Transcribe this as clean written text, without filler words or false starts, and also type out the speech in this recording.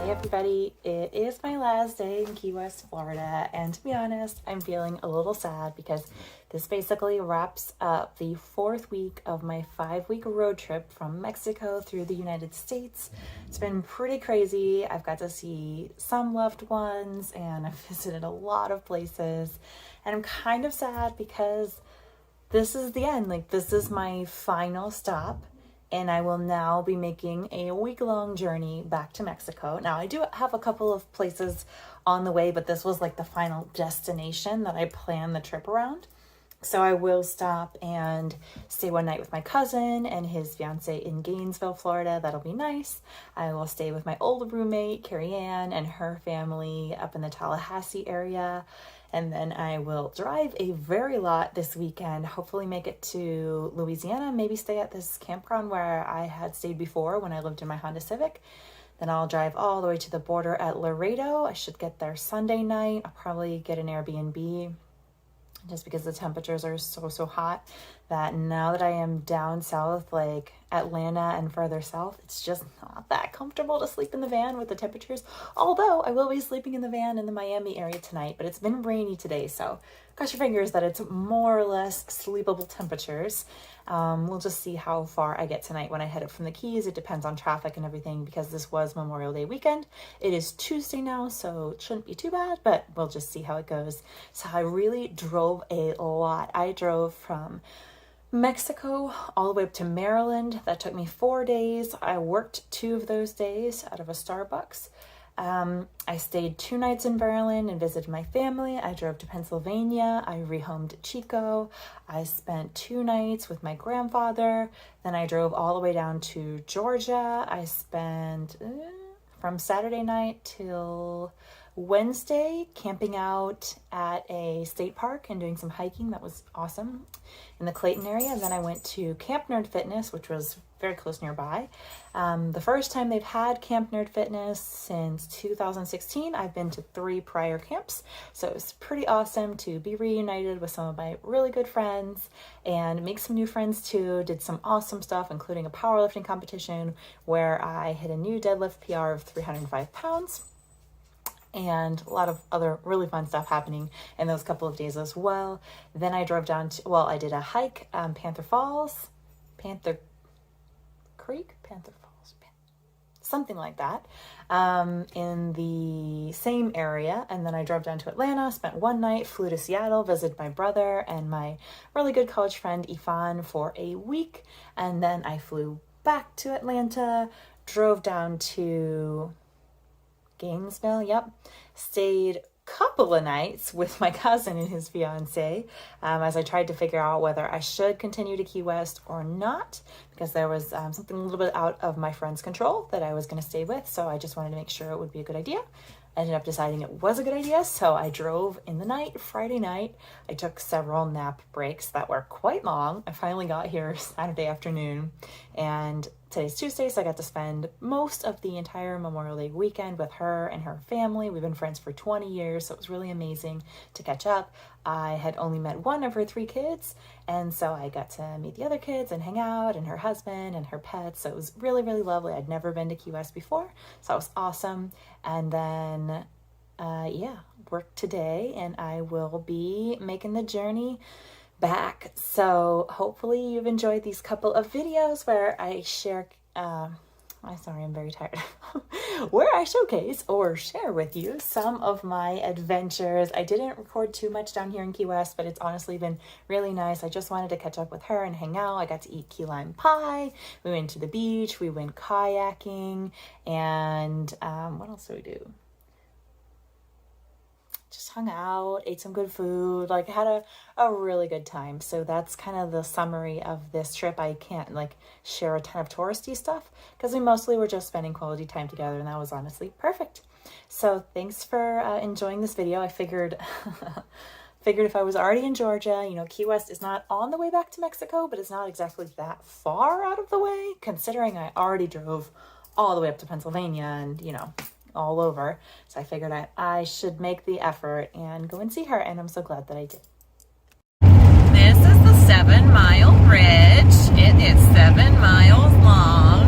Everybody, it is my last day in Key West, Florida, and to be honest, I'm feeling a little sad because this basically wraps up the 4th week of my 5-week road trip from Mexico through the United States. It's been pretty crazy. I've got to see some loved ones and I've visited a lot of places, and I'm kind of sad because this is the end. Like, this is my final stop. And I will now be making a week-long journey back to Mexico. Now, I do have a couple of places on the way, but this was like the final destination that I planned the trip around. So I will stop and stay one night with my cousin and his fiance in Gainesville, Florida. That'll be nice. I will stay with my old roommate, Carrie Ann, and her family up in the Tallahassee area. And then I will drive a very lot this weekend, hopefully make it to Louisiana, maybe stay at this campground where I had stayed before when I lived in my Honda Civic. Then I'll drive all the way to the border at Laredo. I should get there Sunday night. I'll probably get an Airbnb just because the temperatures are so hot that now that I am down south, like Atlanta and further south, it's just not that comfortable to sleep in the van with the temperatures. Although I will be sleeping in the van in the Miami area tonight, but it's been rainy today, so cross your fingers that it's more or less sleepable temperatures. We'll just see how far I get tonight when I head up from the Keys. It depends on traffic and everything because this was Memorial Day weekend. It is Tuesday now, so it shouldn't be too bad, but we'll just see how it goes. So I really drove a lot. I drove from Mexico all the way up to Maryland. That took me 4 days. I worked 2 of those days out of a Starbucks. I stayed 2 nights in Maryland and visited my family. I drove to Pennsylvania. I rehomed Chico. I spent 2 nights with my grandfather. Then I drove all the way down to Georgia. I spent from Saturday night till Wednesday camping out at a state park and doing some hiking. That was awesome in the Clayton area. And then I went to Camp Nerd Fitness, which was very close nearby. The first time they've had Camp Nerd Fitness since 2016. I've been to 3 prior camps, so it was pretty awesome to be reunited with some of my really good friends and make some new friends too. Did some awesome stuff, including a powerlifting competition where I hit a new deadlift PR of 305 pounds. And a lot of other really fun stuff happening in those couple of days as well. Then I drove down to, I did a hike, Panther Creek, something like that, in the same area. And then I drove down to Atlanta, spent 1 night, flew to Seattle, visited my brother and my really good college friend Ifan for a week. And then I flew back to Atlanta, drove down to Gainesville, stayed a couple of nights with my cousin and his fiance as I tried to figure out whether I should continue to Key West or not, because there was something a little bit out of my friend's control that I was going to stay with, so I just wanted to make sure it would be a good idea. I ended up deciding it was a good idea, so I drove in the night, Friday night. I took several nap breaks that were quite long. I finally got here Saturday afternoon, and today's Tuesday, so I got to spend most of the entire Memorial Day weekend with her and her family. We've been friends for 20 years, so it was really amazing to catch up. I had only met one of her 3 kids, and so I got to meet the other kids and hang out, and her husband and her pets. So it was really, really lovely. I'd never been to Key West before, so it was awesome. And then yeah, work today, and I will be making the journey back. So hopefully you've enjoyed these couple of videos where I share I'm very tired. Where I showcase or share with you some of my adventures. I didn't record too much down here in Key West, but it's honestly been really nice. I just wanted to catch up with her and hang out. I got to eat key lime pie. We went to the beach. We went kayaking. And what else did we do? Just hung out, ate some good food, like had a really good time. So that's kind of the summary of this trip. I can't like share a ton of touristy stuff because we mostly were just spending quality time together, and that was honestly perfect. So thanks for enjoying this video. I figured if I was already in Georgia, you know, Key West is not on the way back to Mexico, but it's not exactly that far out of the way considering I already drove all the way up to Pennsylvania and, you know, all over. So I figured I should make the effort and go and see her, and I'm so glad that I did. This is the 7 Mile Bridge. It is 7 miles long.